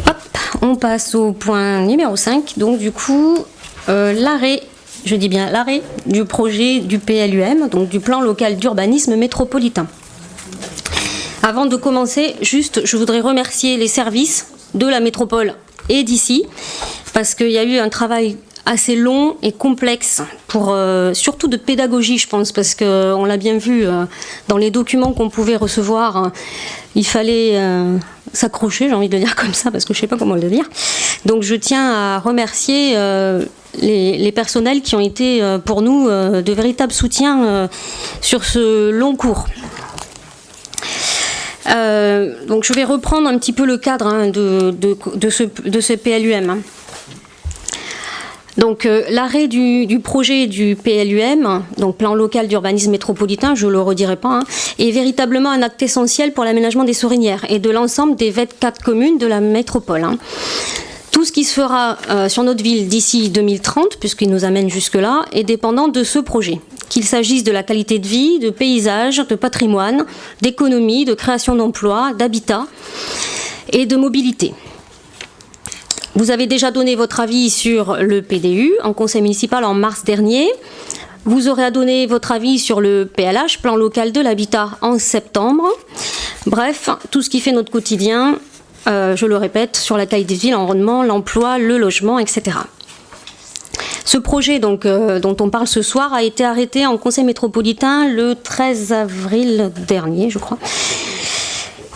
Hop, on passe au point numéro 5. Donc du coup, l'arrêt, je dis bien l'arrêt du projet du PLUM, donc du plan local d'urbanisme métropolitain. Avant de commencer, juste, je voudrais remercier les services de la métropole et d'ici, parce qu'il y a eu un travail assez long et complexe, pour, surtout de pédagogie, je pense, parce qu'on l'a bien vu dans les documents qu'on pouvait recevoir, il fallait s'accrocher, j'ai envie de le dire comme ça, parce que je ne sais pas comment le dire. Donc je tiens à remercier les personnels qui ont été pour nous de véritables soutiens sur ce long cours. Donc je vais reprendre un petit peu le cadre de ce PLUM. Donc l'arrêt du projet du PLUM, donc plan local d'urbanisme métropolitain, je ne le redirai pas, est véritablement un acte essentiel pour l'aménagement des Sorinières et de l'ensemble des 24 communes de la métropole. Tout ce qui se fera sur notre ville d'ici 2030, puisqu'il nous amène jusque-là, est dépendant de ce projet. Qu'il s'agisse de la qualité de vie, de paysage, de patrimoine, d'économie, de création d'emplois, d'habitat et de mobilité. Vous avez déjà donné votre avis sur le PDU en conseil municipal en mars dernier. Vous aurez à donner votre avis sur le PLH, plan local de l'habitat, en septembre. Bref, tout ce qui fait notre quotidien, je le répète, sur la qualité de vie, l'environnement, l'emploi, le logement, etc. Ce projet donc, dont on parle ce soir a été arrêté en conseil métropolitain le 13 avril dernier, je crois.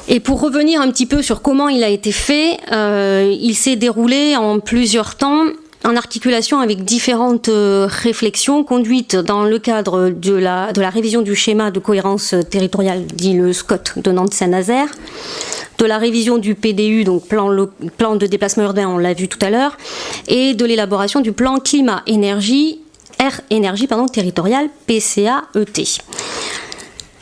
Et pour revenir un petit peu sur comment il a été fait, il s'est déroulé en plusieurs temps, en articulation avec différentes réflexions conduites dans le cadre de la révision du schéma de cohérence territoriale, dit le SCOT de Nantes-Saint-Nazaire, de la révision du PDU, donc plan de déplacement urbain, on l'a vu tout à l'heure, et de l'élaboration du plan climat-énergie, territorial, PCAET.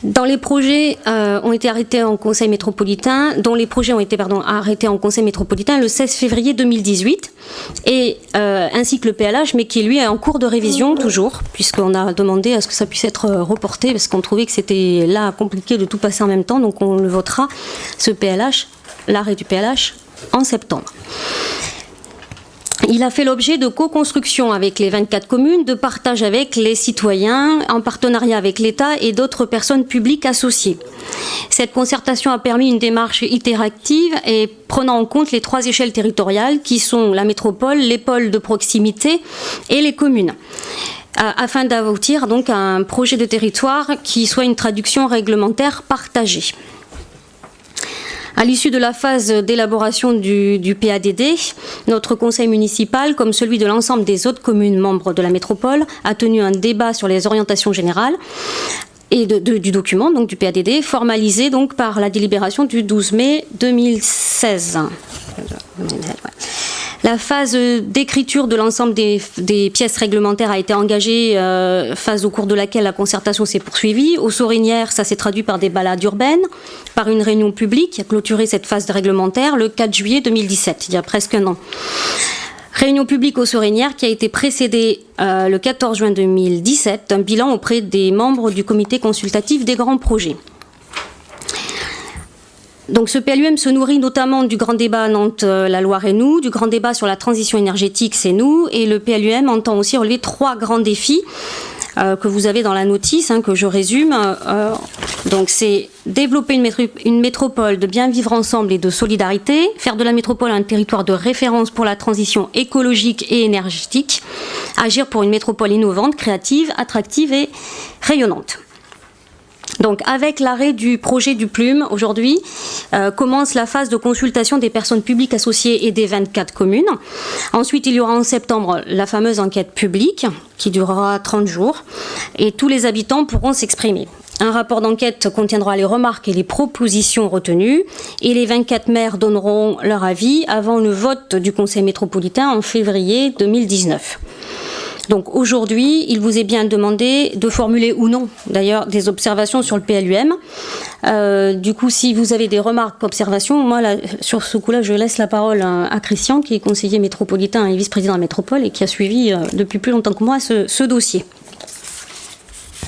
Dont les projets ont été arrêtés en conseil métropolitain le 16 février 2018, et ainsi que le PLH, mais qui lui est en cours de révision toujours, puisqu'on a demandé à ce que ça puisse être reporté, parce qu'on trouvait que c'était là compliqué de tout passer en même temps, donc on le votera, ce PLH, l'arrêt du PLH, en septembre. Il a fait l'objet de co-construction avec les 24 communes, de partage avec les citoyens, en partenariat avec l'État et d'autres personnes publiques associées. Cette concertation a permis une démarche itérative et prenant en compte les 3 échelles territoriales qui sont la métropole, les pôles de proximité et les communes, afin d'aboutir donc à un projet de territoire qui soit une traduction réglementaire partagée. À l'issue de la phase d'élaboration du PADD, notre conseil municipal, comme celui de l'ensemble des autres communes membres de la métropole, a tenu un débat sur les orientations générales et du document, donc du PADD, formalisé donc par la délibération du 12 mai 2016. La phase d'écriture de l'ensemble des pièces réglementaires a été engagée, phase au cours de laquelle la concertation s'est poursuivie. Aux Sorinières, ça s'est traduit par des balades urbaines, par une réunion publique qui a clôturé cette phase réglementaire le 4 juillet 2017, il y a presque un an. Réunion publique aux Sorinières qui a été précédée le 14 juin 2017 d'un bilan auprès des membres du comité consultatif des grands projets. Donc ce PLUM se nourrit notamment du grand débat Nantes, la Loire et nous, du grand débat sur la transition énergétique, c'est nous, et le PLUM entend aussi relever 3 grands défis que vous avez dans la notice, que je résume. Donc c'est développer une métropole de bien vivre ensemble et de solidarité, faire de la métropole un territoire de référence pour la transition écologique et énergétique, agir pour une métropole innovante, créative, attractive et rayonnante. Donc, avec l'arrêt du projet du PLUM, aujourd'hui, commence la phase de consultation des personnes publiques associées et des 24 communes. Ensuite, il y aura en septembre la fameuse enquête publique, qui durera 30 jours, et tous les habitants pourront s'exprimer. Un rapport d'enquête contiendra les remarques et les propositions retenues, et les 24 maires donneront leur avis avant le vote du Conseil métropolitain en février 2019. Donc aujourd'hui, il vous est bien demandé de formuler ou non, d'ailleurs, des observations sur le PLUM. Du coup, si vous avez des remarques, observations, moi, là, sur ce coup-là, je laisse la parole à Christian, qui est conseiller métropolitain et vice-président de la métropole et qui a suivi depuis plus longtemps que moi ce dossier.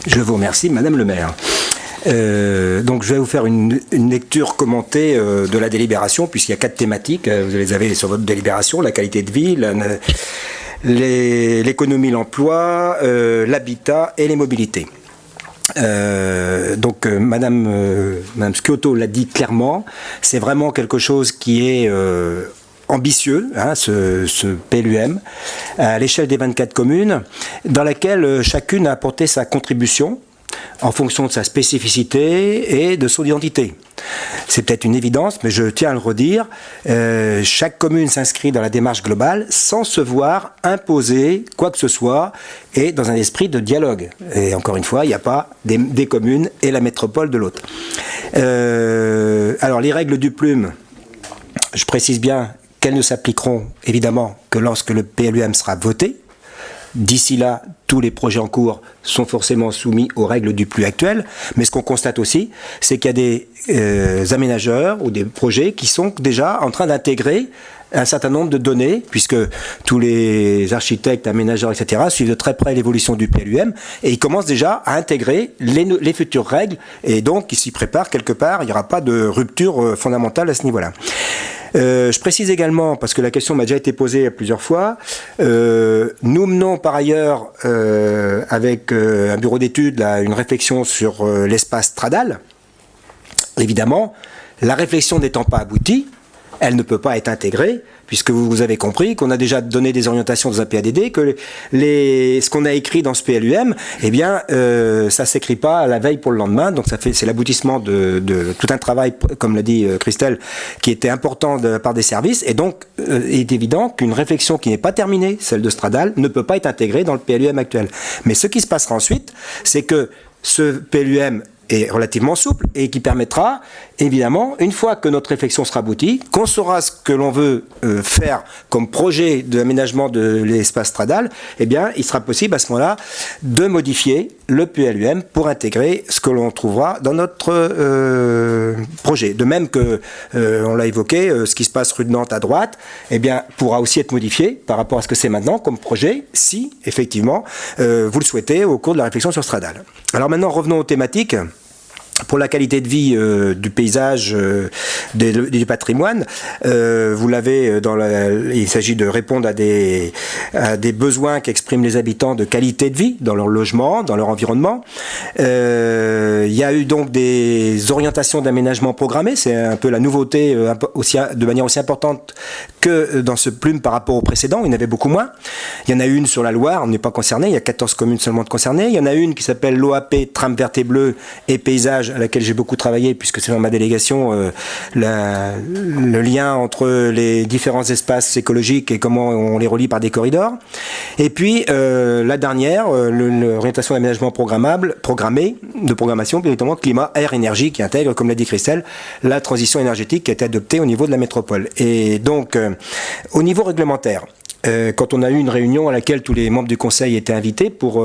Je vous remercie, Madame le maire. Donc je vais vous faire une lecture commentée de la délibération, puisqu'il y a 4 thématiques. Vous les avez sur votre délibération: la qualité de vie, l'économie, l'emploi, l'habitat et les mobilités. Donc Madame Sciotto l'a dit clairement, c'est vraiment quelque chose qui est ambitieux, hein, ce PLUM, à l'échelle des 24 communes, dans laquelle chacune a apporté sa contribution en fonction de sa spécificité et de son identité. C'est peut-être une évidence, mais je tiens à le redire, chaque commune s'inscrit dans la démarche globale sans se voir imposer quoi que ce soit et dans un esprit de dialogue. Et encore une fois, il n'y a pas des communes et la métropole de l'autre. Alors les règles du PLUM, je précise bien qu'elles ne s'appliqueront évidemment que lorsque le PLUM sera voté. D'ici là, tous les projets en cours sont forcément soumis aux règles du PLU actuel. Mais ce qu'on constate aussi, c'est qu'il y a des aménageurs ou des projets qui sont déjà en train d'intégrer un certain nombre de données, puisque tous les architectes, aménageurs, etc. suivent de très près l'évolution du PLUM, et ils commencent déjà à intégrer les futures règles, et donc ils s'y préparent quelque part, il n'y aura pas de rupture fondamentale à ce niveau-là. Je précise également, parce que la question m'a déjà été posée plusieurs fois, nous menons par ailleurs avec un bureau d'études une réflexion sur l'espace Stradal. Évidemment, la réflexion n'étant pas aboutie, elle ne peut pas être intégrée, puisque vous avez compris qu'on a déjà donné des orientations dans un PADD, que ce qu'on a écrit dans ce PLUM, eh bien, ça ne s'écrit pas à la veille pour le lendemain, donc c'est l'aboutissement de tout un travail, comme l'a dit Christelle, qui était important de la part des services, et donc il est évident qu'une réflexion qui n'est pas terminée, celle de Stradal, ne peut pas être intégrée dans le PLUM actuel. Mais ce qui se passera ensuite, c'est que ce PLUM est relativement souple et qui permettra, évidemment, une fois que notre réflexion sera aboutie, qu'on saura ce que l'on veut faire comme projet d'aménagement de l'espace Stradal, eh bien, il sera possible à ce moment-là de modifier le PLUM pour intégrer ce que l'on trouvera dans notre projet. De même que, on l'a évoqué, ce qui se passe rue de Nantes à droite, eh bien, pourra aussi être modifié par rapport à ce que c'est maintenant comme projet, si, effectivement, vous le souhaitez au cours de la réflexion sur Stradal. Alors maintenant, revenons aux thématiques. Pour la qualité de vie du paysage, du patrimoine, vous l'avez il s'agit de répondre à des besoins qu'expriment les habitants de qualité de vie dans leur logement, dans leur environnement. Il y a eu donc des orientations d'aménagement programmées, c'est un peu la nouveauté de manière aussi importante que dans ce PLUM par rapport au précédent, il y en avait beaucoup moins. Il y en a une sur la Loire, on n'est pas concerné, il y a 14 communes seulement concernées. Il y en a une qui s'appelle l'OAP, Trame verte et bleue et paysage, à laquelle j'ai beaucoup travaillé puisque c'est dans ma délégation le lien entre les différents espaces écologiques et comment on les relie par des corridors. Et puis la dernière, l'orientation d'aménagement programmée, de programmation, bien évidemment climat, air, énergie, qui intègre, comme l'a dit Christelle, la transition énergétique qui a été adoptée au niveau de la métropole. Et donc, au niveau réglementaire, quand on a eu une réunion à laquelle tous les membres du conseil étaient invités pour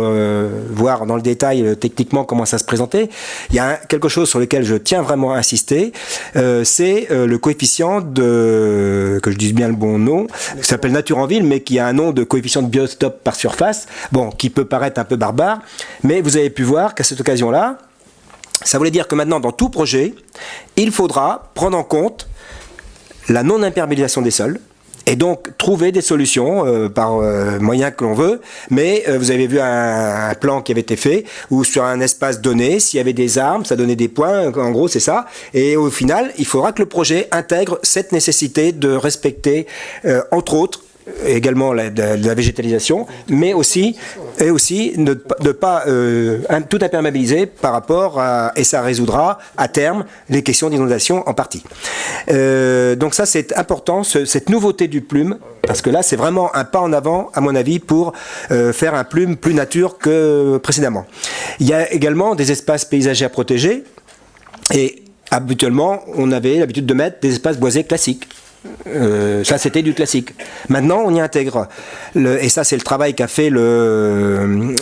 voir dans le détail techniquement comment ça se présentait, il y a quelque chose sur lequel je tiens vraiment à insister, c'est le coefficient que je dise bien le bon nom, qui s'appelle Nature en ville, mais qui a un nom de coefficient de biotope par surface, bon, qui peut paraître un peu barbare, mais vous avez pu voir qu'à cette occasion-là, ça voulait dire que maintenant, dans tout projet, il faudra prendre en compte la non-imperméabilisation des sols, et donc trouver des solutions par moyens que l'on veut, mais vous avez vu un plan qui avait été fait, où sur un espace donné, s'il y avait des arbres, ça donnait des points, en gros c'est ça, et au final, il faudra que le projet intègre cette nécessité de respecter, entre autres, également de la végétalisation, mais aussi ne pas tout imperméabiliser par rapport à, et ça résoudra à terme les questions d'inondation en partie. Donc ça c'est important, cette nouveauté du PLUM, parce que là c'est vraiment un pas en avant à mon avis pour faire un PLUM plus nature que précédemment. Il y a également des espaces paysagers à protéger, et habituellement on avait l'habitude de mettre des espaces boisés classiques. Ça, c'était du classique. Maintenant, on y intègre, et ça, c'est le travail qu'a fait le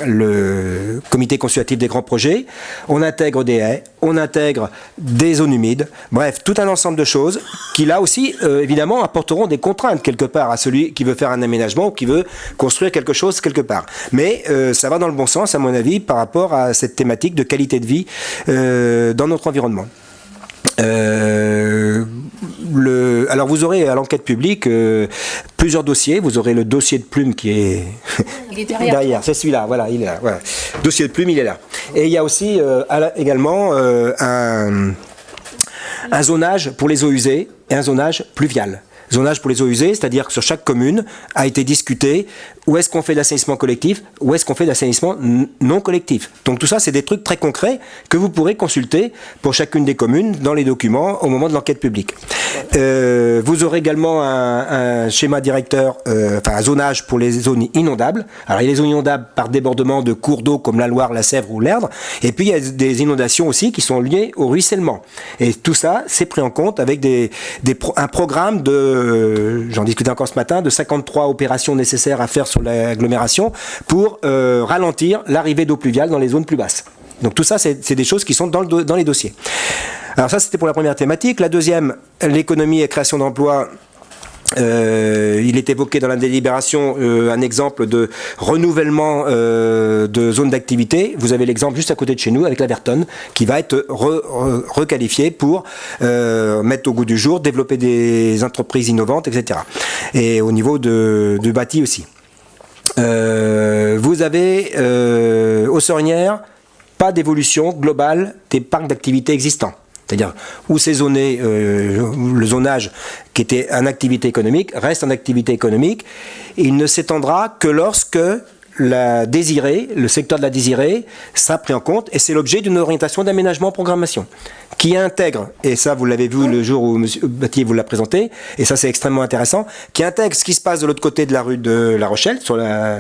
comité consultatif des grands projets. On intègre des haies, on intègre des zones humides, bref, tout un ensemble de choses qui, là aussi, évidemment, apporteront des contraintes quelque part à celui qui veut faire un aménagement ou qui veut construire quelque chose quelque part. Mais ça va dans le bon sens, à mon avis, par rapport à cette thématique de qualité de vie dans notre environnement. Alors vous aurez à l'enquête publique plusieurs dossiers. Vous aurez le dossier de plume qui est, il est derrière. C'est celui-là, voilà, il est là. Voilà. Dossier de plume, il est là. Et il y a aussi également un zonage pour les eaux usées et un zonage pluvial. Zonage pour les eaux usées, c'est-à-dire que sur chaque commune a été discuté où est-ce qu'on fait de l'assainissement collectif, où est-ce qu'on fait de l'assainissement non collectif. Donc tout ça, c'est des trucs très concrets que vous pourrez consulter pour chacune des communes dans les documents au moment de l'enquête publique. Vous aurez également un schéma directeur, un zonage pour les zones inondables. Alors il y a les zones inondables par débordement de cours d'eau comme la Loire, la Sèvre ou l'Erdre, et puis il y a des inondations aussi qui sont liées au ruissellement. Et tout ça, c'est pris en compte avec un programme j'en discutais encore ce matin, de 53 opérations nécessaires à faire sur l'agglomération pour ralentir l'arrivée d'eau pluviale dans les zones plus basses. Donc tout ça, c'est des choses qui sont dans les dossiers. Alors ça, c'était pour la première thématique. La deuxième, l'économie et création d'emplois. Il est évoqué dans la délibération un exemple de renouvellement de zones d'activité. Vous avez l'exemple juste à côté de chez nous avec la Vertonne qui va être requalifiée pour mettre au goût du jour, développer des entreprises innovantes, etc. Et au niveau du bâti aussi. Vous avez aux Sorinières pas d'évolution globale des parcs d'activités existants. C'est-à-dire où c'est zoné, le zonage qui était en activité économique reste en activité économique. Il ne s'étendra que lorsque la désirée, le secteur de la désirée, sera pris en compte, et c'est l'objet d'une orientation d'aménagement en programmation qui intègre, et ça vous l'avez vu le jour où M. Battier vous l'a présenté, et ça c'est extrêmement intéressant, qui intègre ce qui se passe de l'autre côté de la rue de La Rochelle, sur la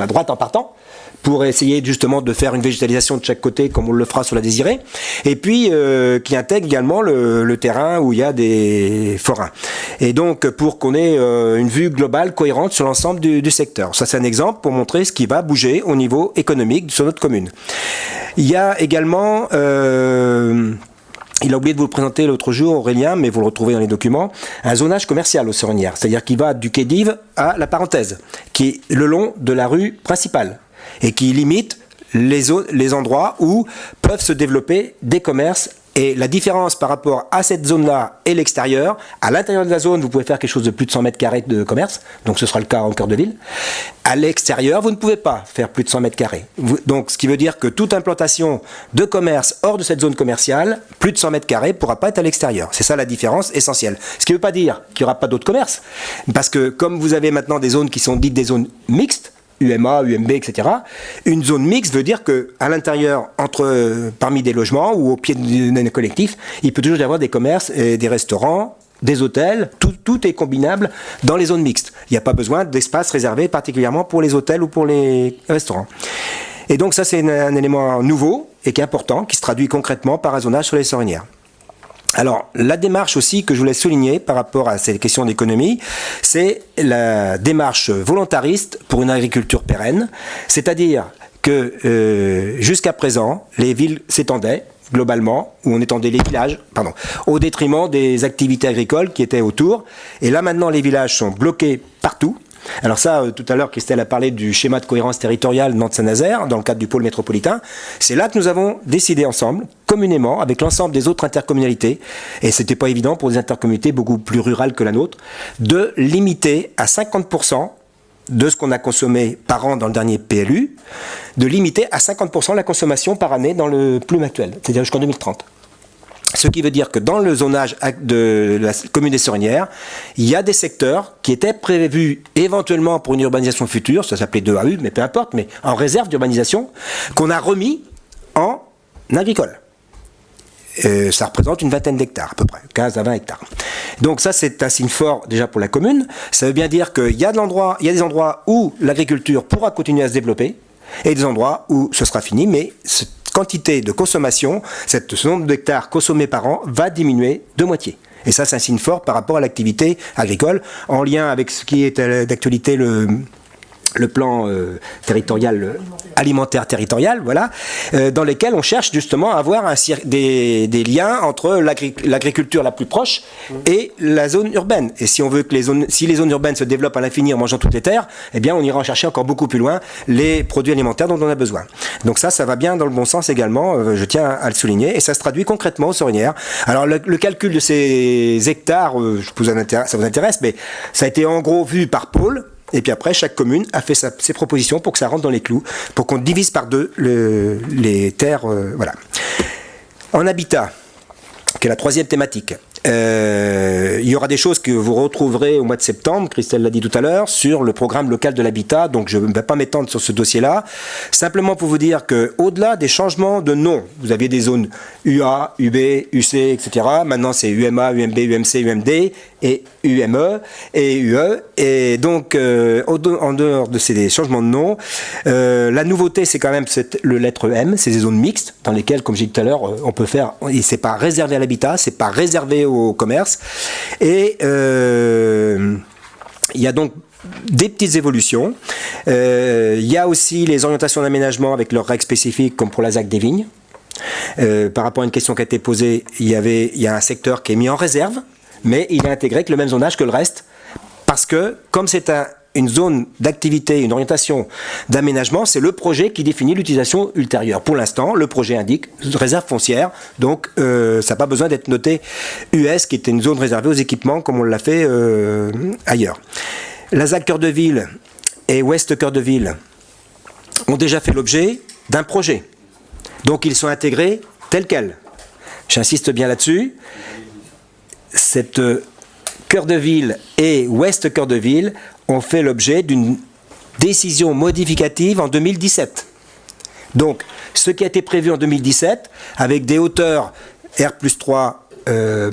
droite en partant, pour essayer justement de faire une végétalisation de chaque côté comme on le fera sur la désirée, et puis qui intègre également le terrain où il y a des forains. Et donc pour qu'on ait une vue globale, cohérente sur l'ensemble du secteur. Ça c'est un exemple pour montrer ce qui va bouger au niveau économique sur notre commune. Il y a également... il a oublié de vous le présenter l'autre jour, Aurélien, mais vous le retrouvez dans les documents, un zonage commercial aux Sorinières, c'est-à-dire qui va du quai d'Yves à la Parenthèse, qui est le long de la rue principale, et qui limite les endroits où peuvent se développer des commerces. Et la différence par rapport à cette zone-là et l'extérieur, à l'intérieur de la zone, vous pouvez faire quelque chose de plus de 100 mètres carrés de commerce, donc ce sera le cas en cœur de ville. À l'extérieur, vous ne pouvez pas faire plus de 100 mètres carrés. Donc ce qui veut dire que toute implantation de commerce hors de cette zone commerciale, plus de 100 mètres carrés, ne pourra pas être à l'extérieur. C'est ça la différence essentielle. Ce qui ne veut pas dire qu'il n'y aura pas d'autres commerces, parce que comme vous avez maintenant des zones qui sont dites des zones mixtes, UMA, UMB, etc. Une zone mixte veut dire qu'à l'intérieur, parmi des logements ou au pied d'un collectif, il peut toujours y avoir des commerces, et des restaurants, des hôtels, tout est combinable dans les zones mixtes. Il n'y a pas besoin d'espace réservé particulièrement pour les hôtels ou pour les restaurants. Et donc ça, c'est un élément nouveau et qui est important, qui se traduit concrètement par un zonage sur les Sorinières. Alors, la démarche aussi que je voulais souligner par rapport à ces questions d'économie, c'est la démarche volontariste pour une agriculture pérenne, c'est-à-dire que jusqu'à présent, les villes s'étendaient globalement, où on étendait les villages, au détriment des activités agricoles qui étaient autour, et là maintenant les villages sont bloqués partout. Alors ça, tout à l'heure, Christelle a parlé du schéma de cohérence territoriale Nantes-Saint-Nazaire, dans le cadre du pôle métropolitain. C'est là que nous avons décidé ensemble, communément, avec l'ensemble des autres intercommunalités, et c'était pas évident pour des intercommunalités beaucoup plus rurales que la nôtre, de limiter à 50% de ce qu'on a consommé par an dans le dernier PLU, de limiter à 50% la consommation par année dans le plume actuel, c'est-à-dire jusqu'en 2030. Ce qui veut dire que dans le zonage de la commune des Sorinières, il y a des secteurs qui étaient prévus éventuellement pour une urbanisation future, ça s'appelait 2AU, mais peu importe, mais en réserve d'urbanisation, qu'on a remis en agricole. Ça représente une vingtaine d'hectares à peu près, 15 à 20 hectares. Donc ça, c'est un signe fort déjà pour la commune. Ça veut bien dire qu'il y a des endroits où l'agriculture pourra continuer à se développer, et des endroits où ce sera fini, mais quantité de consommation, ce nombre d'hectares consommés par an va diminuer de moitié. Et ça, c'est un signe fort par rapport à l'activité agricole, en lien avec ce qui est d'actualité, le plan alimentaire territorial, voilà, dans lesquels on cherche justement à avoir des liens entre l'agriculture la plus proche et la zone urbaine. Et si on veut que si les zones urbaines se développent à l'infini en mangeant toutes les terres, eh bien on ira en chercher encore beaucoup plus loin les produits alimentaires dont on a besoin. Donc ça va bien dans le bon sens également, je tiens à le souligner, et ça se traduit concrètement aux Sorinières. Alors le calcul de ces hectares, ça vous intéresse, mais ça a été en gros vu par pôle. Et puis après, chaque commune a fait ses propositions pour que ça rentre dans les clous, pour qu'on divise par deux les terres. Voilà. En habitat, qui est la troisième thématique, il y aura des choses que vous retrouverez au mois de septembre, Christelle l'a dit tout à l'heure, sur le programme local de l'habitat, donc je ne vais pas m'étendre sur ce dossier-là. Simplement pour vous dire qu'au-delà des changements de nom, vous aviez des zones UA, UB, UC, etc. Maintenant, c'est UMA, UMB, UMC, UMD et UME et UE. Et donc, en dehors de ces changements de nom, la nouveauté, c'est quand même le lettre M, c'est des zones mixtes, dans lesquelles, comme j'ai dit tout à l'heure, on peut faire, et c'est pas réservé à l'habitat, c'est pas réservé au commerce. Et il y a donc des petites évolutions. Il y a aussi les orientations d'aménagement avec leurs règles spécifiques, comme pour la ZAC des vignes. Par rapport à une question qui a été posée, il y a un secteur qui est mis en réserve, mais il est intégré avec le même zonage que le reste, parce que comme c'est une zone d'activité, une orientation d'aménagement, c'est le projet qui définit l'utilisation ultérieure. Pour l'instant, le projet indique réserve foncière, donc ça n'a pas besoin d'être noté US, qui était une zone réservée aux équipements, comme on l'a fait ailleurs. La ZAC Cœur de Ville et Ouest Cœur de Ville ont déjà fait l'objet d'un projet. Donc ils sont intégrés tels quels. J'insiste bien là-dessus. Cette Cœur de Ville et Ouest Cœur de Ville ont fait l'objet d'une décision modificative en 2017. Donc, ce qui a été prévu en 2017, avec des hauteurs R+3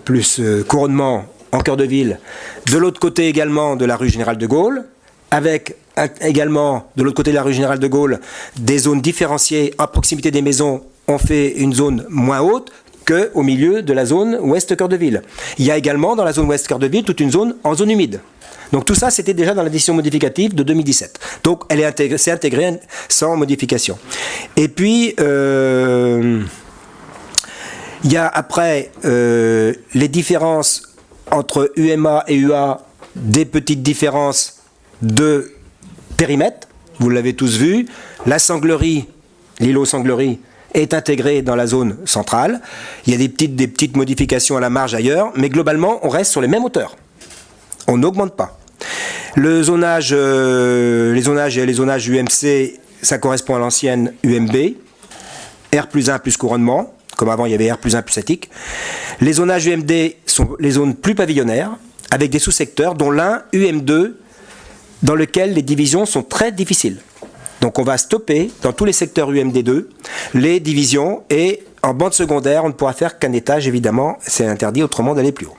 plus couronnement en cœur de ville, de l'autre côté également de la rue Générale de Gaulle, avec également de l'autre côté de la rue Générale de Gaulle des zones différenciées à proximité des maisons, on fait une zone moins haute qu'au milieu de la zone Ouest Cœur de Ville. Il y a également dans la zone Ouest Cœur de Ville toute une zone en zone humide. Donc tout ça, c'était déjà dans la décision modificative de 2017. Donc c'est intégré sans modification. Et puis, il y a après les différences entre UMA et UA, des petites différences de périmètre. Vous l'avez tous vu. La Sanglerie, l'îlot Sanglerie, est intégré dans la zone centrale. Il y a des petites modifications à la marge ailleurs, mais globalement, on reste sur les mêmes hauteurs. On n'augmente pas. Les zonages UMC, ça correspond à l'ancienne UMB, R+1 plus couronnement, comme avant il y avait R+1 plus attique. Les zonages UMD sont les zones plus pavillonnaires, avec des sous-secteurs, dont l'un UM2, dans lequel les divisions sont très difficiles. Donc on va stopper dans tous les secteurs UMD2 les divisions, et en bande secondaire, on ne pourra faire qu'un étage, évidemment, c'est interdit autrement d'aller plus haut.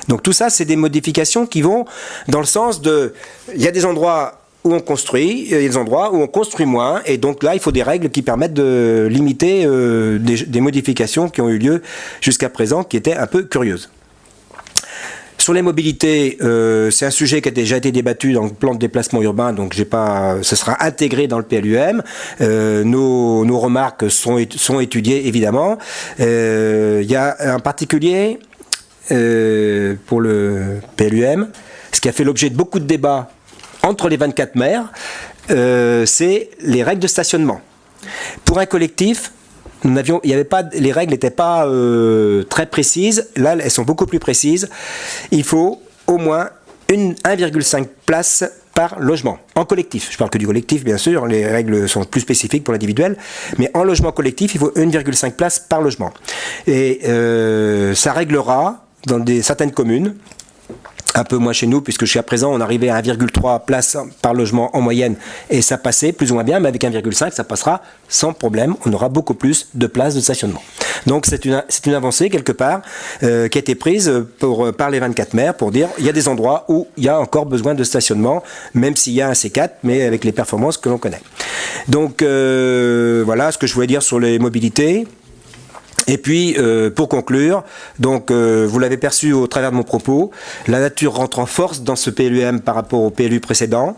Donc tout ça, c'est des modifications qui vont dans le sens de... Il y a des endroits où on construit, il y a des endroits où on construit moins, et donc là, il faut des règles qui permettent de limiter des modifications qui ont eu lieu jusqu'à présent, qui étaient un peu curieuses. Sur les mobilités, c'est un sujet qui a déjà été débattu dans le plan de déplacement urbain, donc ce sera intégré dans le PLUM. Nos remarques sont étudiées, évidemment. Il y a en particulier, pour le PLUM, ce qui a fait l'objet de beaucoup de débats entre les 24 maires, c'est les règles de stationnement. Pour un collectif, les règles n'étaient pas très précises. Là, elles sont beaucoup plus précises. Il faut au moins 1,5 places par logement. En collectif. Je parle que du collectif, bien sûr. Les règles sont plus spécifiques pour l'individuel. Mais en logement collectif, il faut 1,5 places par logement. Et ça réglera dans certaines communes, un peu moins chez nous, puisque jusqu'à présent, on arrivait à 1,3 places par logement en moyenne, et ça passait plus ou moins bien, mais avec 1,5, ça passera sans problème. On aura beaucoup plus de places de stationnement. Donc c'est une avancée, quelque part, qui a été prise par les 24 maires pour dire il y a des endroits où il y a encore besoin de stationnement, même s'il y a un C4, mais avec les performances que l'on connaît. Donc voilà ce que je voulais dire sur les mobilités. Et puis, pour conclure, donc vous l'avez perçu au travers de mon propos, la nature rentre en force dans ce PLUM par rapport au PLU précédent.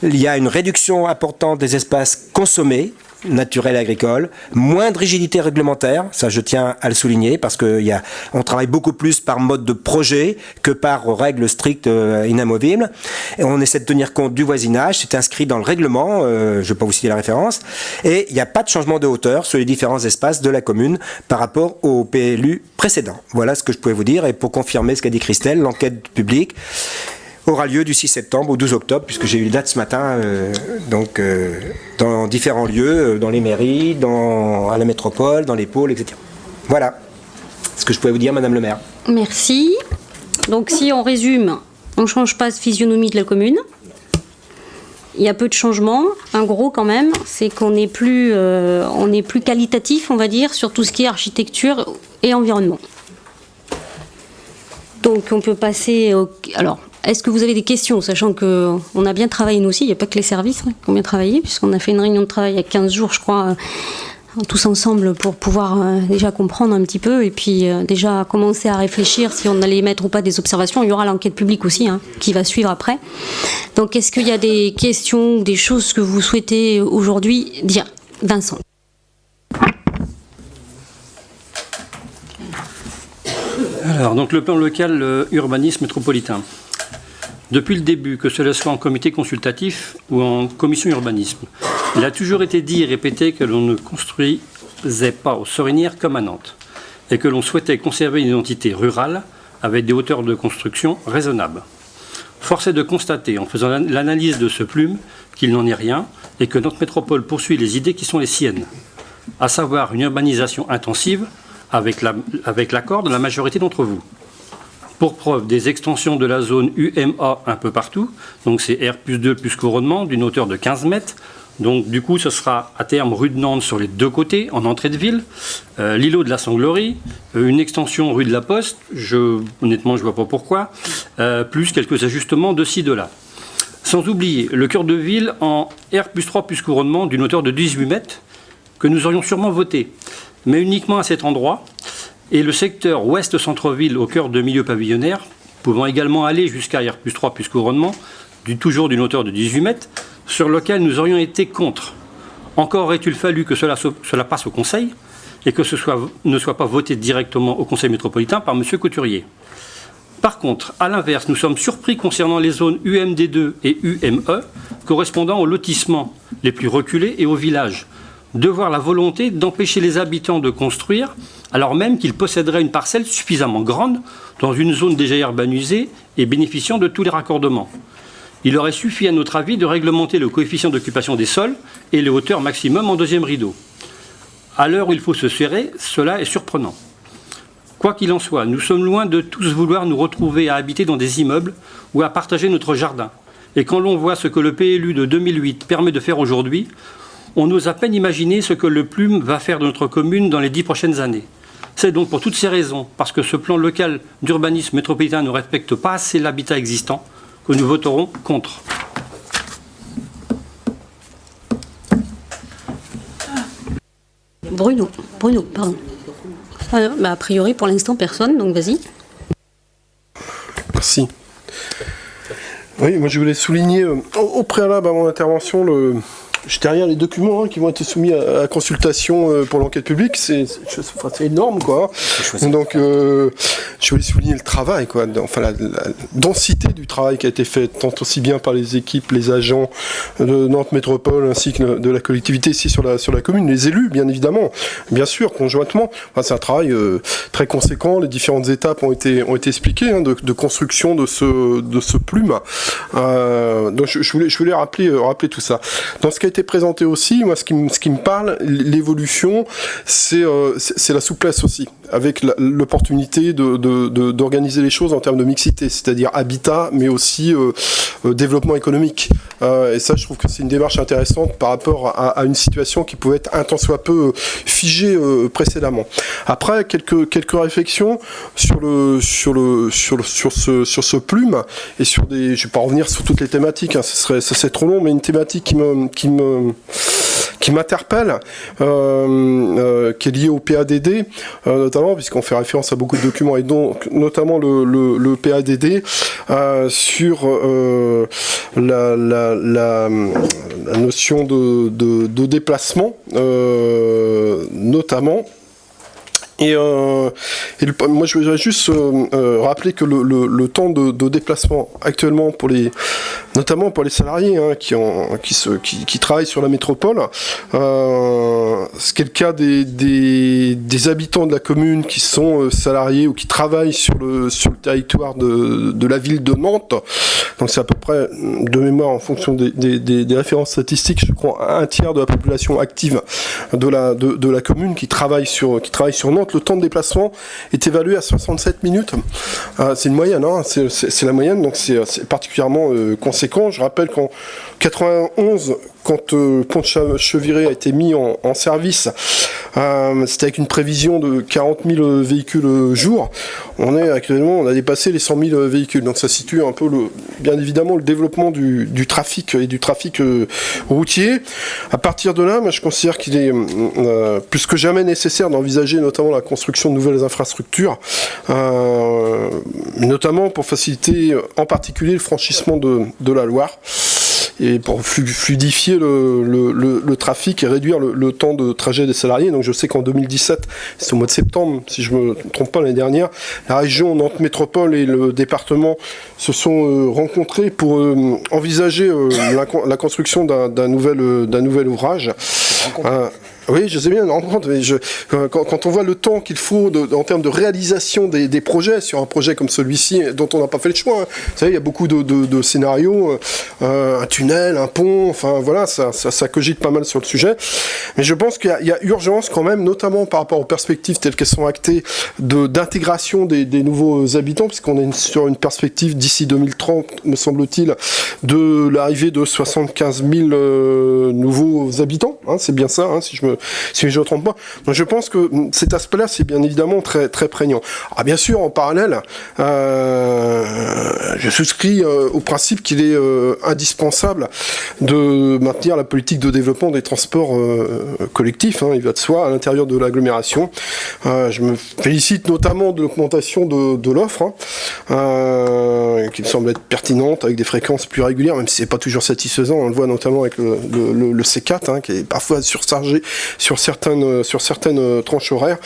Il y a une réduction importante des espaces consommés, naturels et agricoles, moins de rigidité réglementaire, ça je tiens à le souligner, parce qu'on travaille beaucoup plus par mode de projet que par règles strictes inamovibles. Et on essaie de tenir compte du voisinage, c'est inscrit dans le règlement, je ne vais pas vous citer la référence, et il n'y a pas de changement de hauteur sur les différents espaces de la commune par rapport au PLU précédent. Voilà ce que je pouvais vous dire, et pour confirmer ce qu'a dit Christelle, l'enquête publique aura lieu du 6 septembre au 12 octobre, puisque j'ai eu les dates ce matin, dans différents lieux, dans les mairies, à la métropole, dans les pôles, etc. Voilà ce que je pouvais vous dire, Madame le maire. Merci. Donc si on résume, on ne change pas de physionomie de la commune. Il y a peu de changements. Un gros quand même, c'est qu'on est plus qualitatif, on va dire, sur tout ce qui est architecture et environnement. Donc on peut passer au... Alors, est-ce que vous avez des questions, sachant qu'on a bien travaillé nous aussi, il n'y a pas que les services qui ont bien travaillé, puisqu'on a fait une réunion de travail il y a 15 jours, je crois, tous ensemble pour pouvoir déjà comprendre un petit peu et puis déjà commencer à réfléchir si on allait mettre ou pas des observations. Il y aura l'enquête publique aussi qui va suivre après. Donc est-ce qu'il y a des questions ou des choses que vous souhaitez aujourd'hui dire? Vincent. Alors, donc le plan local urbanisme métropolitain. Depuis le début, que cela soit en comité consultatif ou en commission urbanisme, il a toujours été dit et répété que l'on ne construisait pas aux Sorinières comme à Nantes et que l'on souhaitait conserver une identité rurale avec des hauteurs de construction raisonnables. Force est de constater, en faisant l'analyse de ce plume, qu'il n'en est rien et que notre métropole poursuit les idées qui sont les siennes, à savoir une urbanisation intensive avec l'accord de la majorité d'entre vous. Pour preuve, des extensions de la zone UMA un peu partout, donc c'est R+2 plus couronnement d'une hauteur de 15 mètres. Donc du coup, ce sera à terme rue de Nantes sur les deux côtés, en entrée de ville, l'îlot de la Sanglerie, une extension rue de la Poste, honnêtement je ne vois pas pourquoi, plus quelques ajustements de ci, de là. Sans oublier le cœur de ville en R+3 plus couronnement d'une hauteur de 18 mètres, que nous aurions sûrement voté, mais uniquement à cet endroit, et le secteur ouest centre-ville au cœur de milieu pavillonnaire, pouvant également aller jusqu'à R+3 plus couronnement, toujours d'une hauteur de 18 mètres, sur lequel nous aurions été contre. Encore aurait-il fallu que cela passe au Conseil et que ne soit pas voté directement au Conseil métropolitain par M. Couturier. Par contre, à l'inverse, nous sommes surpris concernant les zones UMD2 et UME, correspondant aux lotissements les plus reculés et aux villages, de voir la volonté d'empêcher les habitants de construire, alors même qu'ils posséderaient une parcelle suffisamment grande dans une zone déjà urbanisée et bénéficiant de tous les raccordements. Il aurait suffi, à notre avis, de réglementer le coefficient d'occupation des sols et les hauteurs maximum en deuxième rideau. À l'heure où il faut se serrer, cela est surprenant. Quoi qu'il en soit, nous sommes loin de tous vouloir nous retrouver à habiter dans des immeubles ou à partager notre jardin. Et quand l'on voit ce que le PLU de 2008 permet de faire aujourd'hui, on ose à peine imaginer ce que le plume va faire de notre commune dans les 10 prochaines années. C'est donc pour toutes ces raisons, parce que ce plan local d'urbanisme métropolitain ne respecte pas assez l'habitat existant, que nous voterons contre. Bruno, pardon. A priori, pour l'instant, personne, donc vas-y. Merci. Oui, moi je voulais souligner au préalable à mon intervention j'étais derrière les documents qui vont être soumis à consultation pour l'enquête publique, c'est énorme quoi. Donc je voulais souligner le travail quoi, la densité du travail qui a été fait tant aussi bien par les équipes, les agents de Nantes Métropole ainsi que de la collectivité ici sur la commune, les élus bien évidemment, bien sûr conjointement. Enfin, c'est un travail très conséquent, les différentes étapes ont été expliquées de construction de ce plume. Donc je voulais rappeler tout ça. Dans ce qui a été présenté aussi, moi ce qui me parle, l'évolution, c'est la souplesse aussi, avec l'opportunité d'organiser les choses en termes de mixité, c'est-à-dire habitat, mais aussi développement économique. Et ça, je trouve que c'est une démarche intéressante par rapport à une situation qui pouvait être un tant soit peu figée précédemment. Après, quelques réflexions sur ce plume et sur je vais pas revenir sur toutes les thématiques, ça serait trop long, mais une thématique qui m'interpelle, qui est lié au PADD, notamment, puisqu'on fait référence à beaucoup de documents, et donc notamment le PADD, sur la notion de déplacement, notamment. Moi, je voudrais juste rappeler que le temps de déplacement actuellement, notamment pour les salariés qui travaillent sur la métropole, ce qui est le cas des habitants de la commune qui sont salariés ou qui travaillent sur le territoire de la ville de Nantes. Donc c'est à peu près, de mémoire, en fonction des références statistiques, je crois, un tiers de la population active de la commune qui travaille sur Nantes. Le temps de déplacement est évalué à 67 minutes. C'est une moyenne, c'est la moyenne, donc c'est particulièrement conséquent. Je rappelle qu'en 91, quand Pont-de-Cheviré a été mis en service, c'était avec une prévision de 40 000 véhicules jour. On a dépassé les 100 000 véhicules. Donc ça situe un peu, bien évidemment, le développement du trafic et du trafic routier. À partir de là, moi, je considère qu'il est plus que jamais nécessaire d'envisager notamment la construction de nouvelles infrastructures, notamment pour faciliter en particulier le franchissement de la Loire, et pour fluidifier le trafic et réduire le temps de trajet des salariés. Donc je sais qu'en 2017, c'est au mois de septembre, si je ne me trompe pas, l'année dernière, la région Nantes Métropole et le département se sont rencontrés pour envisager la construction d'un nouvel ouvrage. Oui, je sais bien, quand on voit le temps qu'il faut en termes de réalisation des projets, sur un projet comme celui-ci, dont on n'a pas fait le choix, Vous savez, il y a beaucoup de scénarios, un tunnel, un pont, enfin voilà, ça cogite pas mal sur le sujet. Mais je pense qu'il y a urgence quand même, notamment par rapport aux perspectives telles qu'elles sont actées, d'intégration des nouveaux habitants, puisqu'on est sur une perspective d'ici 2030, me semble-t-il, de l'arrivée de 75 000 nouveaux habitants, c'est bien ça, si je ne me trompe pas. Donc je pense que cet aspect-là, c'est bien évidemment très, très prégnant. Alors bien sûr, en parallèle, je souscris au principe qu'il est indispensable de maintenir la politique de développement des transports collectifs, il va de soi, à l'intérieur de l'agglomération. Je me félicite notamment de l'augmentation de l'offre, qui me semble être pertinente, avec des fréquences plus régulières, même si c'est pas toujours satisfaisant. On le voit notamment avec le C4, qui est parfois surchargé sur certaines tranches horaires,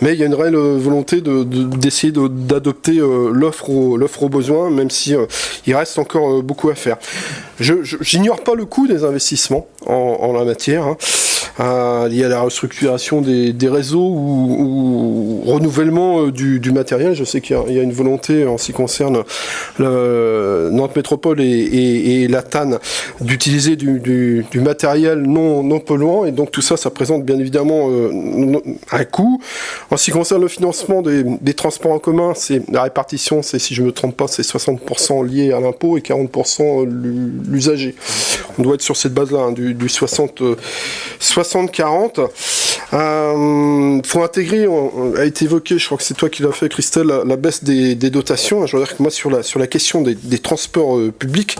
mais il y a une réelle volonté d'essayer d'adopter l'offre aux besoins, même si il reste encore beaucoup à faire. J'ignore pas le coût des investissements en la matière, lié à la restructuration des réseaux ou renouvellement du matériel. Je sais qu'il y a une volonté en ce qui concerne Nantes Métropole et la TAN d'utiliser du matériel non polluant, et donc tout ça présente bien évidemment un coût. En ce qui concerne le financement des transports en commun, la répartition, si je ne me trompe pas, c'est 60% lié à l'impôt et 40% l'usager. On doit être sur cette base-là, du 60-40. Faut intégrer, a été évoqué, je crois que c'est toi qui l'as fait, Christelle, la baisse des dotations. Je veux dire que moi, sur la question des transports publics,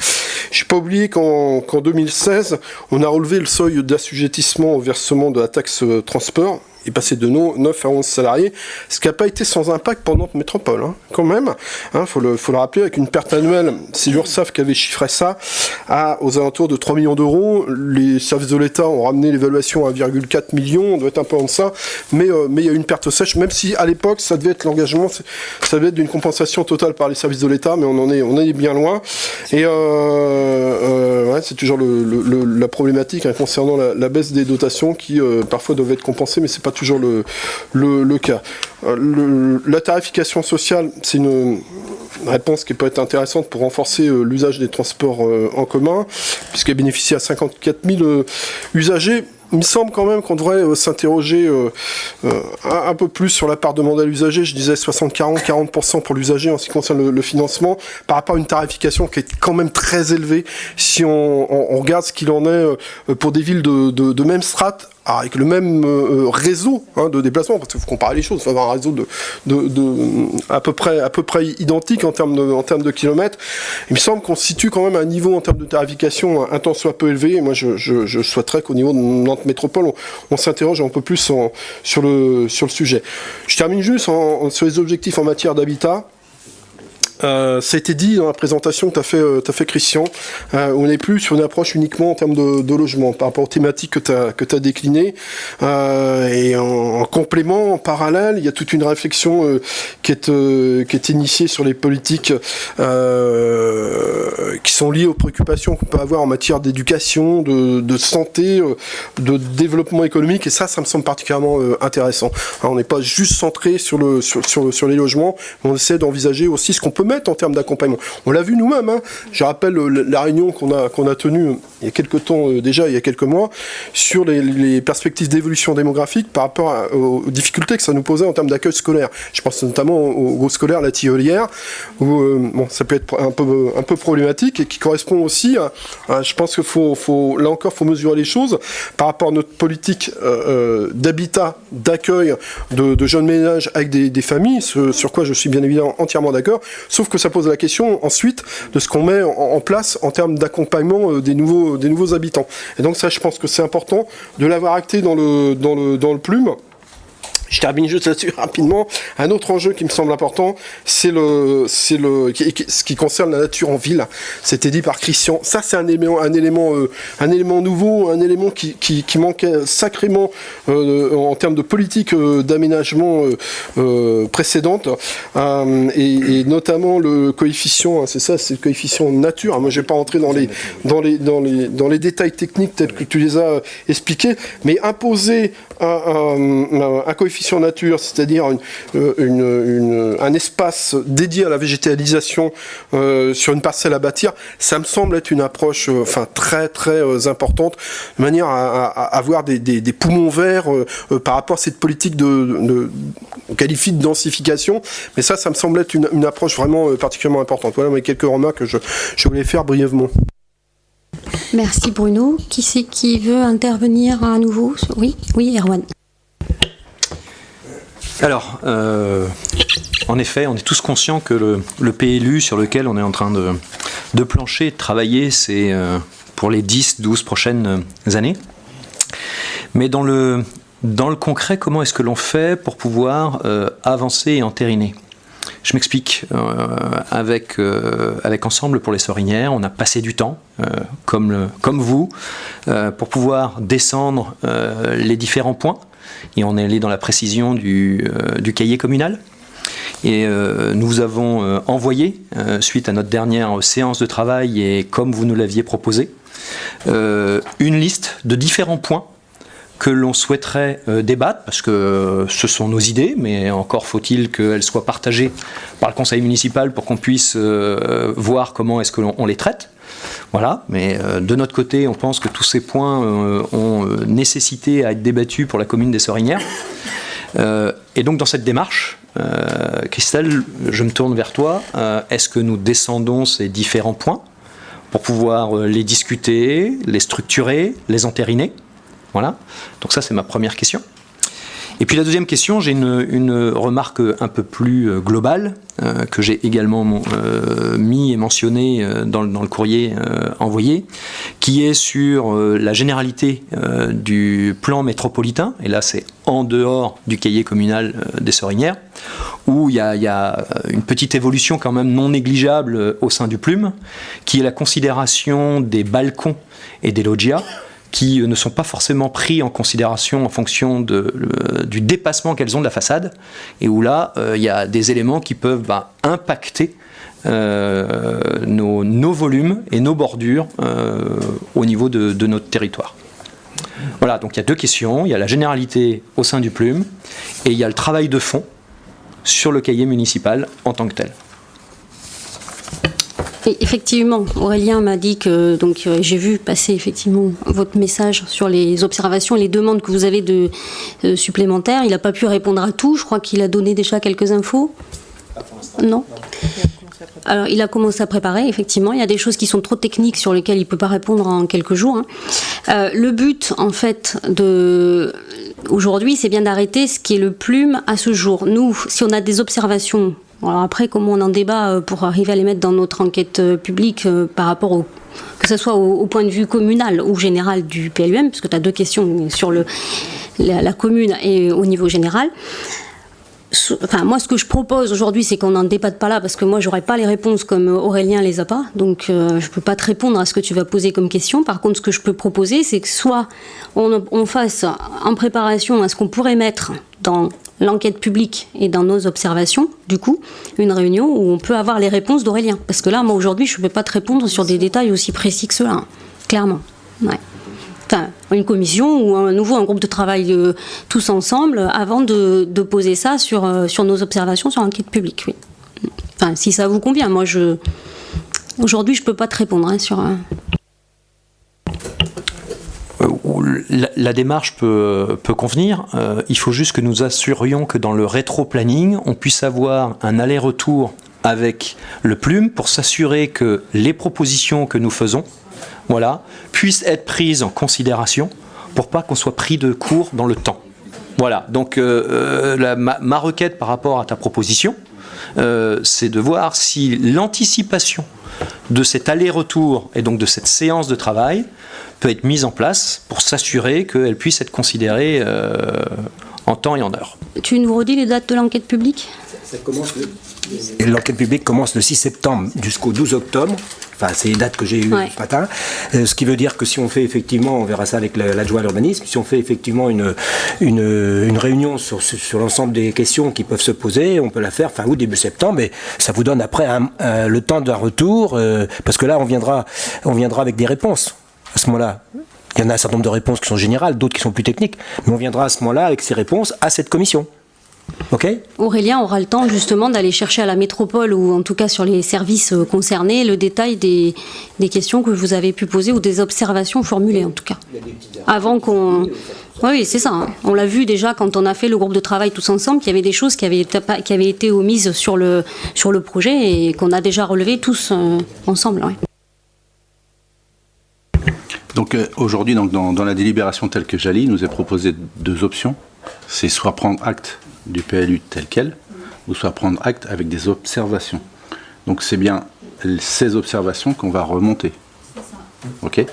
je n'ai pas oublié qu'en 2016, on a relevé le seuil d'assujettissement au versement de la taxe transport. est passé de 9 à 11 salariés, ce qui n'a pas été sans impact pour Nantes Métropole, quand même. Faut le rappeler, avec une perte annuelle, c'est l'URSSAF qui avait chiffré ça, aux alentours de 3 millions d'euros. Les services de l'État ont ramené l'évaluation à 1,4 million, on doit être un peu en deçà, mais il y a eu une perte sèche, même si à l'époque, ça devait être l'engagement, ça devait être d'une compensation totale par les services de l'État, mais on est bien loin. Et c'est toujours la problématique concernant la baisse des dotations qui parfois doivent être compensées, mais c'est pas toujours le cas. La tarification sociale, c'est une réponse qui peut être intéressante pour renforcer l'usage des transports en commun, puisqu'elle bénéficie à 54 000 usagers. Il me semble quand même qu'on devrait s'interroger un peu plus sur la part demandée à l'usager. Je disais 60-40% pour l'usager en ce qui concerne le financement, par rapport à une tarification qui est quand même très élevée si on regarde ce qu'il en est pour des villes de même strate avec le même réseau de déplacement, parce qu'il faut comparer les choses, il faut avoir un réseau à peu près identique en termes de kilomètres. Il me semble qu'on se situe quand même à un niveau en termes de tarification un tant soit peu élevé. Et moi, je souhaiterais qu'au niveau de Nantes Métropole, on s'interroge un peu plus sur le sujet. Je termine juste sur les objectifs en matière d'habitat. Ça a été dit dans la présentation que t'as fait Christian, on n'est plus sur une approche uniquement en termes de logement par rapport aux thématiques que t'as déclinées, et en complément, en parallèle, il y a toute une réflexion qui est initiée sur les politiques qui sont liées aux préoccupations qu'on peut avoir en matière d'éducation, de santé, de développement économique, et ça me semble particulièrement intéressant. Alors, on n'est pas juste centré sur les logements, mais on essaie d'envisager aussi ce qu'on peut mettre en termes d'accompagnement. On l'a vu nous-mêmes, hein. Je rappelle la réunion qu'on a tenue il y a quelques temps déjà, il y a quelques mois, sur les perspectives d'évolution démographique par rapport aux difficultés que ça nous posait en termes d'accueil scolaire. Je pense notamment au groupe scolaire La Tilleulière, où ça peut être un peu problématique et qui correspond aussi à je pense qu'il faut là encore faut mesurer les choses par rapport à notre politique d'habitat, d'accueil de jeunes ménages avec des familles, sur quoi je suis bien évidemment entièrement d'accord. Sauf que ça pose la question ensuite de ce qu'on met en place en termes d'accompagnement des nouveaux habitants. Et donc ça, je pense que c'est important de l'avoir acté dans le plume. Je termine juste là-dessus rapidement. Un autre enjeu qui me semble important, c'est ce qui concerne la nature en ville. C'était dit par Christian. Ça, c'est un élément nouveau, un élément qui manquait sacrément en termes de politique d'aménagement précédente, et notamment le coefficient. C'est le coefficient nature. Moi, je vais pas rentrer dans les détails techniques tels que tu les as expliqués, mais imposer un coefficient nature, c'est-à-dire un espace dédié à la végétalisation sur une parcelle à bâtir, ça me semble être une approche très très importante, de manière à avoir des poumons verts par rapport à cette politique on qualifie de densification, mais ça me semble être une approche vraiment particulièrement importante. Voilà mes quelques remarques que je voulais faire brièvement. Merci Bruno. Qui c'est qui veut intervenir à nouveau? Oui, Erwan. Alors, en effet, on est tous conscients que le PLU sur lequel on est en train de plancher, de travailler, c'est pour les 10-12 prochaines années. Mais dans le concret, comment est-ce que l'on fait pour pouvoir avancer et entériner ? Je m'explique. Avec Ensemble pour les Sorinières, on a passé du temps, comme vous, pour pouvoir descendre les différents points. Et on est allé dans la précision du cahier communal. Et nous avons envoyé, suite à notre dernière séance de travail, et comme vous nous l'aviez proposé, une liste de différents points que l'on souhaiterait débattre, parce que ce sont nos idées, mais encore faut-il qu'elles soient partagées par le conseil municipal pour qu'on puisse voir comment est-ce qu'on les traite. Voilà, mais de notre côté, on pense que tous ces points ont nécessité à être débattus pour la commune des Sorinières. Et donc dans cette démarche, Christelle, je me tourne vers toi. Est-ce que nous descendons ces différents points pour pouvoir les discuter, les structurer, les entériner ? Voilà, donc ça c'est ma première question. Et puis la deuxième question, j'ai une remarque un peu plus globale, que j'ai également mis et mentionné dans le courrier envoyé, qui est sur la généralité du plan métropolitain, et là c'est en dehors du cahier communal des Sorinières, où il y a une petite évolution quand même non négligeable au sein du plume, qui est la considération des balcons et des loggias, qui ne sont pas forcément pris en considération en fonction du dépassement qu'elles ont de la façade, et où là, il y a des éléments qui peuvent impacter nos volumes et nos bordures au niveau de notre territoire. Voilà, donc il y a deux questions, il y a la généralité au sein du plume, et il y a le travail de fond sur le cahier municipal en tant que tel. Et effectivement, Aurélien m'a dit que j'ai vu passer effectivement votre message sur les observations, les demandes que vous avez de supplémentaires. Il n'a pas pu répondre à tout. Je crois qu'il a donné déjà quelques infos. Non. Alors, il a commencé à préparer, effectivement. Il y a des choses qui sont trop techniques sur lesquelles il ne peut pas répondre en quelques jours. Le but, en fait, aujourd'hui, c'est bien d'arrêter ce qui est le plume à ce jour. Nous, si on a des observations, alors après, comment on en débat pour arriver à les mettre dans notre enquête publique par rapport que ce soit au point de vue communal ou général du PLUM, parce que tu as deux questions sur la commune et au niveau général. Enfin, moi, ce que je propose aujourd'hui, c'est qu'on n'en débatte pas là, parce que moi, j'aurais pas les réponses comme Aurélien les a pas, donc je peux pas te répondre à ce que tu vas poser comme question. Par contre, ce que je peux proposer, c'est que soit on fasse en préparation à ce qu'on pourrait mettre dans l'enquête publique et dans nos observations, du coup, une réunion où on peut avoir les réponses d'Aurélien. Parce que là, moi, aujourd'hui, je ne peux pas te répondre sur des détails aussi précis que cela, hein, clairement. Ouais. Enfin, une commission ou un groupe de travail tous ensemble avant de poser ça sur nos observations sur l'enquête publique, oui. Enfin, si ça vous convient, moi, aujourd'hui, je ne peux pas te répondre sur... La démarche peut convenir. Il faut juste que nous assurions que dans le rétro-planning, on puisse avoir un aller-retour avec le plume pour s'assurer que les propositions que nous faisons, puissent être prises en considération pour pas qu'on soit pris de court dans le temps. Voilà. Donc ma requête par rapport à ta proposition, c'est de voir si l'anticipation de cet aller-retour et donc de cette séance de travail peut être mise en place pour s'assurer qu'elle puisse être considérée en temps et en heure. Tu nous redis les dates de l'enquête publique ? L'enquête publique commence le 6 septembre jusqu'au 12 octobre. Enfin, c'est les dates que j'ai eues ce matin. Ce qui veut dire que si on fait effectivement, on verra ça avec l'adjoint à l'urbanisme, si on fait effectivement une réunion sur l'ensemble des questions qui peuvent se poser, on peut la faire fin août, début septembre, mais ça vous donne après le temps d'un retour, parce que là, on viendra avec des réponses à ce moment-là. Il y en a un certain nombre de réponses qui sont générales, d'autres qui sont plus techniques, mais on viendra à ce moment-là avec ces réponses à cette commission. Ok. Aurélien aura le temps justement d'aller chercher à la métropole ou en tout cas sur les services concernés le détail des questions que vous avez pu poser ou des observations formulées en tout cas. Avant qu'on... Oui, c'est ça. Hein. On l'a vu déjà quand on a fait le groupe de travail tous ensemble qu'il y avait des choses qui avaient été omises sur le projet et qu'on a déjà relevé tous ensemble. Ouais. Donc aujourd'hui, dans la délibération telle que j'allie, nous est proposé deux options. C'est soit prendre acte du PLU tel quel, ou soit prendre acte avec des observations. Donc c'est bien ces observations qu'on va remonter. Ok ?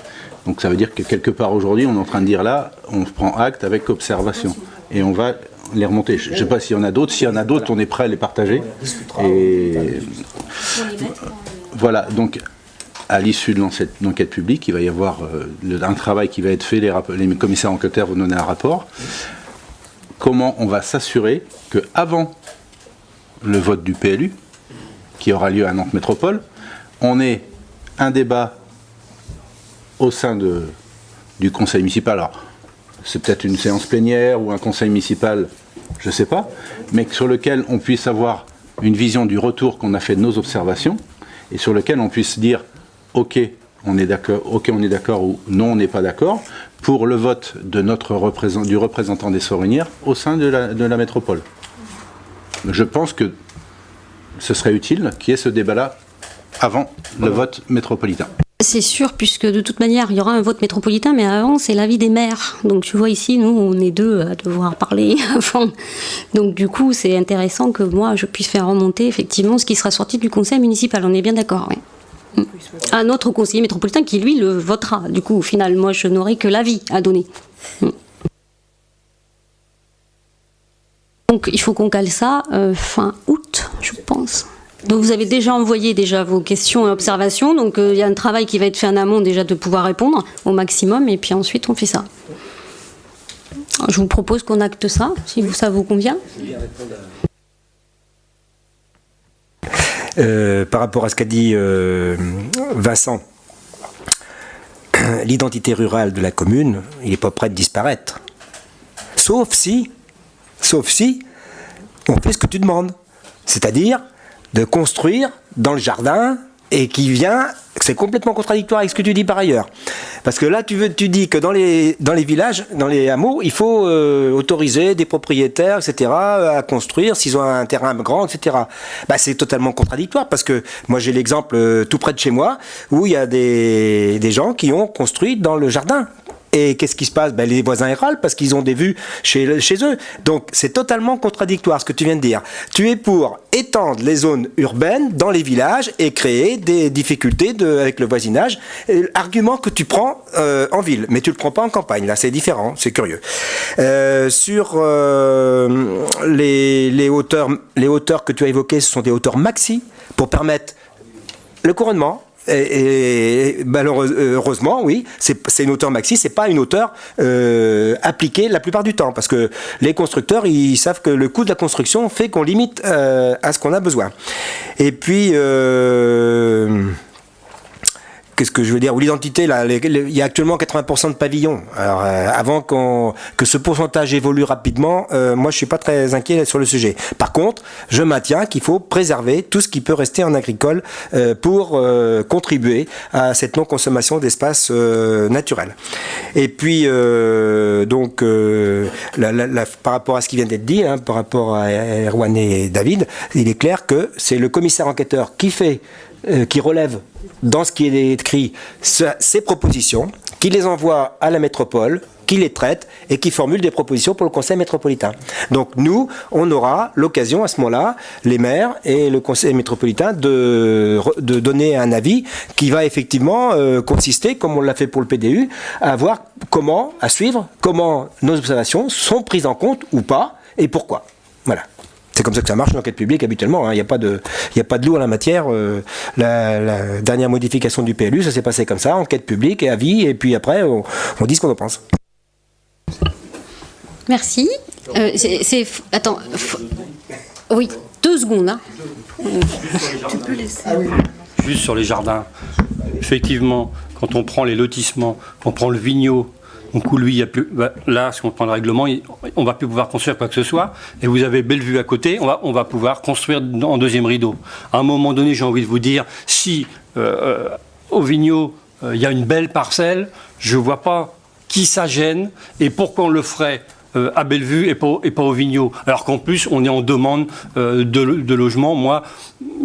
Donc ça veut dire que quelque part aujourd'hui, on est en train de dire là, on prend acte avec observation. Et on va les remonter. Je ne sais pas s'il y en a d'autres. S'il y en a d'autres, on est prêt à les partager. Et voilà, donc à l'issue de l'enquête publique, il va y avoir un travail qui va être fait, les commissaires enquêteurs vont donner un rapport. Comment on va s'assurer qu'avant le vote du PLU, qui aura lieu à Nantes Métropole, on ait un débat au sein du conseil municipal. Alors, c'est peut-être une séance plénière ou un conseil municipal, je ne sais pas, mais sur lequel on puisse avoir une vision du retour qu'on a fait de nos observations et sur lequel on puisse dire ok, on est d'accord ou non, on n'est pas d'accord, pour le vote de du représentant des Sorinières au sein de la métropole. Je pense que ce serait utile qu'il y ait ce débat-là avant le vote métropolitain. C'est sûr, puisque de toute manière, il y aura un vote métropolitain, mais avant, c'est l'avis des maires. Donc tu vois ici, nous, on est deux à devoir parler avant. Donc du coup, c'est intéressant que moi, je puisse faire remonter effectivement ce qui sera sorti du conseil municipal. On est bien d'accord, oui. Un autre conseiller métropolitain qui, lui, le votera. Du coup, au final, moi, je n'aurai que l'avis à donner. Donc, il faut qu'on cale ça fin août, je pense. Donc, vous avez déjà envoyé vos questions et observations. Donc, il y a un travail qui va être fait en amont déjà de pouvoir répondre au maximum. Et puis ensuite, on fait ça. Je vous propose qu'on acte ça, si ça vous convient. Par rapport à ce qu'a dit Vincent, l'identité rurale de la commune, il n'est pas prêt de disparaître. Sauf si on fait ce que tu demandes. C'est-à-dire de construire dans le jardin et qui vient, c'est complètement contradictoire avec ce que tu dis par ailleurs. Parce que là, tu dis que dans les villages, dans les hameaux, il faut autoriser des propriétaires, etc., à construire s'ils ont un terrain grand, etc. Bah, c'est totalement contradictoire parce que moi, j'ai l'exemple tout près de chez moi où il y a des gens qui ont construit dans le jardin. Et qu'est-ce qui se passe? Ben, les voisins râlent parce qu'ils ont des vues chez eux. Donc c'est totalement contradictoire ce que tu viens de dire. Tu es pour étendre les zones urbaines dans les villages et créer des difficultés avec le voisinage. Argument que tu prends en ville, mais tu le prends pas en campagne. Là, c'est différent, c'est curieux. Sur les hauteurs que tu as évoquées, ce sont des hauteurs maxi pour permettre le couronnement. Et heureusement, oui, c'est une hauteur maxi, c'est pas une hauteur appliquée la plupart du temps, parce que les constructeurs, ils savent que le coût de la construction fait qu'on limite à ce qu'on a besoin. Et puis, qu'est-ce que je veux dire? Ou l'identité, là, il y a actuellement 80% de pavillons. Alors, avant que ce pourcentage évolue rapidement, moi, je suis pas très inquiet sur le sujet. Par contre, je maintiens qu'il faut préserver tout ce qui peut rester en agricole pour contribuer à cette non-consommation d'espace naturel. Et puis, par rapport à ce qui vient d'être dit, par rapport à Erwan et David, il est clair que c'est le commissaire enquêteur qui relève dans ce qui est écrit ces propositions, qui les envoie à la métropole, qui les traite et qui formule des propositions pour le conseil métropolitain. Donc nous, on aura l'occasion à ce moment-là, les maires et le conseil métropolitain, de donner un avis qui va effectivement consister, comme on l'a fait pour le PDU, à suivre comment nos observations sont prises en compte ou pas et pourquoi. Voilà. C'est comme ça que ça marche l'enquête publique habituellement. Il n'y a pas de loup en la matière. La dernière modification du PLU, ça s'est passé comme ça, enquête publique et avis, et puis après, on dit ce qu'on en pense. Merci. Attends. Oui, 2 secondes. Hein. Tu peux laisser. Juste sur les jardins. Effectivement, quand on prend les lotissements, on prend le Vigneault, donc où lui, il y a plus. Là, si on prend le règlement, on va plus pouvoir construire quoi que ce soit. Et vous avez Bellevue à côté, on va pouvoir construire en deuxième rideau. À un moment donné, j'ai envie de vous dire, si au Vigneault, il y a une belle parcelle, je vois pas qui ça gêne et pourquoi on le ferait à Bellevue et pas au Vigneault. Alors qu'en plus, on est en demande de logement. Moi,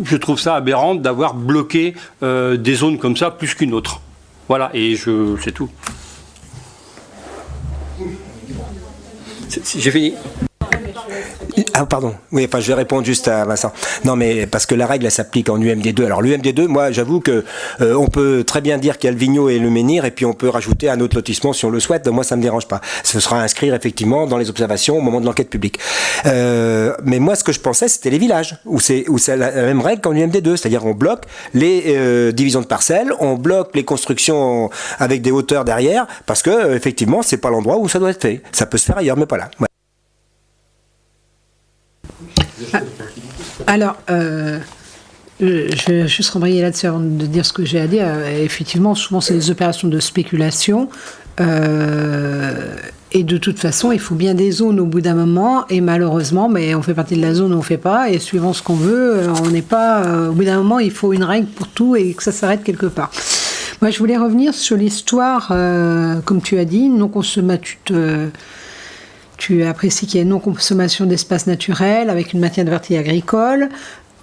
je trouve ça aberrant d'avoir bloqué des zones comme ça plus qu'une autre. Voilà, et c'est tout. J'ai fini. Ah pardon, oui, enfin je vais répondre juste à Vincent. Non mais parce que la règle elle s'applique en UMD2. Alors l'UMD2, moi j'avoue que on peut très bien dire qu'il y a le Vigneault et le Menhir et puis on peut rajouter un autre lotissement si on le souhaite. Moi ça me dérange pas. Ce sera à inscrire effectivement dans les observations au moment de l'enquête publique. Mais moi ce que je pensais c'était les villages où c'est la même règle qu'en UMD2, c'est-à-dire on bloque les divisions de parcelles, on bloque les constructions avec des hauteurs derrière parce que effectivement c'est pas l'endroit où ça doit être fait. Ça peut se faire ailleurs mais pas là. Ouais. Alors, je vais juste rembrayer là-dessus avant de dire ce que j'ai à dire. Effectivement, souvent, c'est des opérations de spéculation. Et de toute façon, il faut bien des zones au bout d'un moment. Et malheureusement, mais on fait partie de la zone où on ne fait pas. Et suivant ce qu'on veut, on n'est pas... au bout d'un moment, il faut une règle pour tout et que ça s'arrête quelque part. Moi, je voulais revenir sur l'histoire, comme tu as dit, tu apprécies qu'il y ait une non-consommation d'espace naturel avec une maintien de vertu agricole.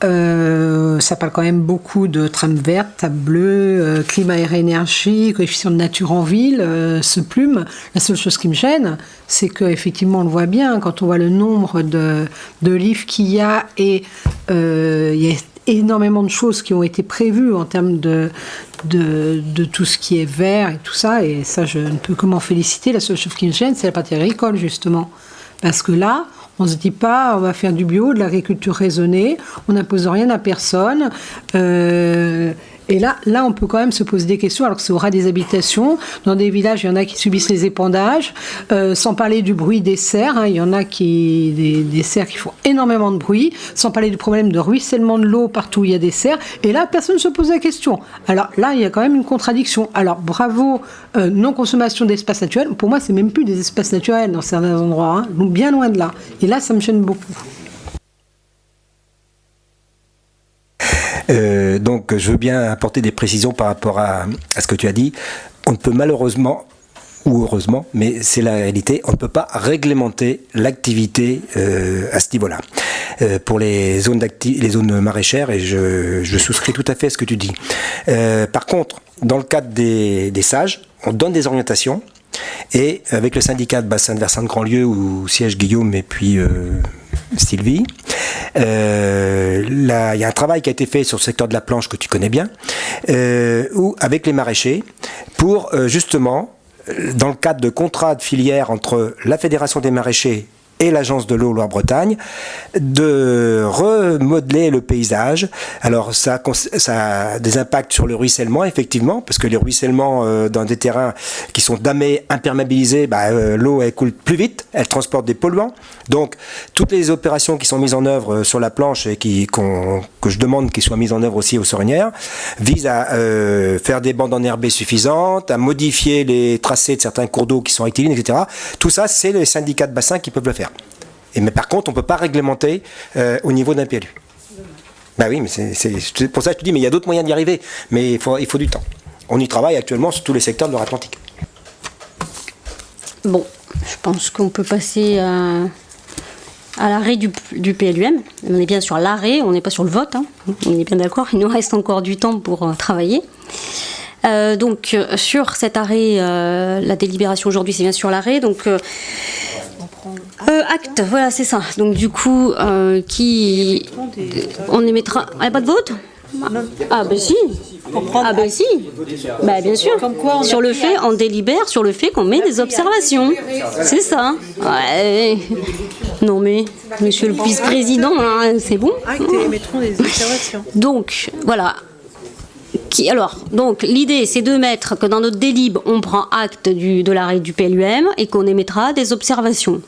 Ça parle quand même beaucoup de trame verte, table bleue, climat, air, énergie, coefficient de nature en ville, ce plume. La seule chose qui me gêne, c'est qu'effectivement, on le voit bien, quand on voit le nombre de livres qu'il y a et il y a énormément de choses qui ont été prévues en termes de tout ce qui est vert et tout ça, et ça je ne peux que m'en féliciter. La seule chose qui me gêne, c'est la partie agricole justement, parce que là on ne se dit pas on va faire du bio, de l'agriculture raisonnée, on n'impose rien à personne, et là on peut quand même se poser des questions, alors que c'est au ras des habitations. Dans des villages, il y en a qui subissent les épandages, sans parler du bruit des serres, il y en a des serres qui font énormément de bruit, sans parler du problème de ruissellement de l'eau partout où il y a des serres, et là personne ne se pose la question. Alors là, il y a quand même une contradiction. Alors bravo, non-consommation d'espaces naturels, pour moi c'est même plus des espaces naturels dans certains endroits, donc bien loin de là. Et là, ça me gêne beaucoup. Donc je veux bien apporter des précisions par rapport à ce que tu as dit. On ne peut malheureusement, ou heureusement, mais c'est la réalité, on ne peut pas réglementer l'activité à ce niveau-là. Pour les zones maraîchères, et je souscris tout à fait à ce que tu dis. Par contre, dans le cadre des SAGE, on donne des orientations, et avec le syndicat de bassin de versant de Grandlieu, où siège Guillaume et puis Sylvie, il y a un travail qui a été fait sur le secteur de la planche que tu connais bien, avec les maraîchers, pour justement, dans le cadre de contrats de filière entre la Fédération des maraîchers et l'Agence de l'eau Loire-Bretagne, de remodeler le paysage. Alors ça a des impacts sur le ruissellement, effectivement, parce que les ruissellements dans des terrains qui sont damés, imperméabilisés, l'eau elle coule plus vite, elle transporte des polluants. Donc toutes les opérations qui sont mises en œuvre sur la planche et que je demande qu'ils soient mises en œuvre aussi aux Sorinières visent à faire des bandes enherbées suffisantes, à modifier les tracés de certains cours d'eau qui sont rectilignes, etc. Tout ça, c'est les syndicats de bassin qui peuvent le faire. Mais par contre, on ne peut pas réglementer au niveau d'un PLU. Ben oui, mais c'est pour ça que je te dis, mais il y a d'autres moyens d'y arriver. Mais il faut du temps. On y travaille actuellement sur tous les secteurs de Loire-Atlantique. Bon, je pense qu'on peut passer à l'arrêt du PLUM. On est bien sur l'arrêt, on n'est pas sur le vote. Hein. On est bien d'accord, il nous reste encore du temps pour travailler. Donc, sur cet arrêt, la délibération aujourd'hui, c'est bien sur l'arrêt. Donc, acte, voilà, c'est ça. Donc, du coup, on émettra. Il n'y a pas de vote ? Ah, ben si. Ah, ben si. Ben, bien sûr. Sur le fait, on délibère sur le fait qu'on met des observations. C'est ça. Ouais. Non, mais, monsieur le vice-président, hein, c'est bon. Acte et émettront des observations. Donc, voilà. Donc, l'idée, c'est de mettre que dans notre délib, on prend acte de l'arrêt du PLUM et qu'on émettra des observations.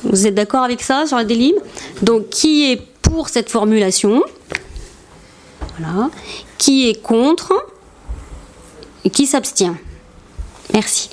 Vous êtes d'accord avec ça, sur la délib ? Donc, qui est pour cette formulation ? Voilà. Qui est contre ? Et qui s'abstient ? Merci.